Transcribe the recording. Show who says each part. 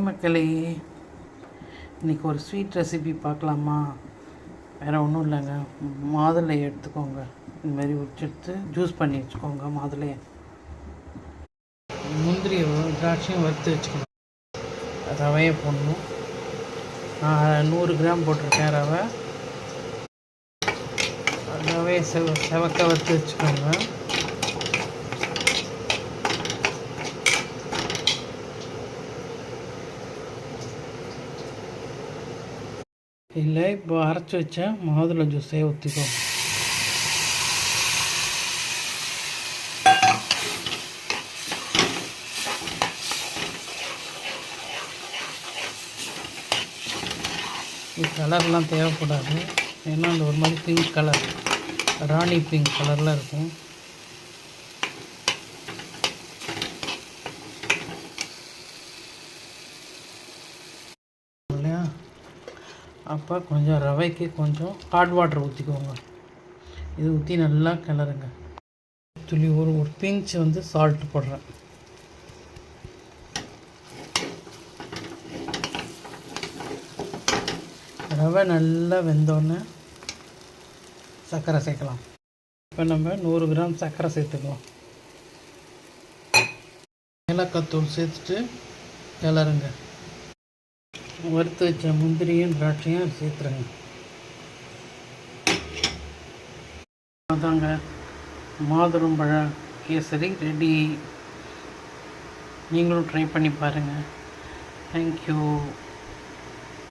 Speaker 1: மக்களே, இன்றைக்கி ஒரு ஸ்வீட் ரெசிபி பார்க்கலாமா? வேறு ஒன்றும் இல்லைங்க. மாதுளை எடுத்துக்கோங்க. இதுமாரி உரிச்செடுத்து ஜூஸ் பண்ணி வச்சுக்கோங்க. மாதுளையை, முந்திரியை, திராட்சையும் வறுத்து வச்சுக்கணும். ரவையை போடணும். நான் 100 கிராம் போட்டிருக்கேன் ரவை. ரவையை செவக்க வறுத்து வச்சுக்கோங்க. இல்லை, இப்போ அரைச்சி வச்ச மாதுளை ஜூஸே ஊற்றிக்கோங்க. இது கலர்லாம் தேவைப்படாது. ஏன்னா அந்த ஒரு மாதிரி பிங்க் கலர், ராணி பிங்க் கலரில் இருக்கும். இல்லையா? அப்போ கொஞ்சம் ரவைக்கு கொஞ்சம் ஹாட் வாட்டர் ஊற்றிக்கோங்க. இது ஊற்றி நல்லா கிளறுங்க. துளி ஒரு பிஞ்ச் சால்ட்டு போடுறேன். ரவை நல்லா வெந்தோடனே சர்க்கரை சேர்க்கலாம். இப்போ நம்ம 100 கிராம் சர்க்கரை சேர்த்துக்கலாம். ஏலக்காய் தூள் சேர்த்துட்டு கிளறுங்க. வறுத்து வச்ச முந்திரியும் திராட்சையும் சேர்த்துருங்க. அதாங்க, மாதுளம்பழ கேசரி ரெடி. நீங்களும் ட்ரை பண்ணி பாருங்கள். தேங்க்யூ.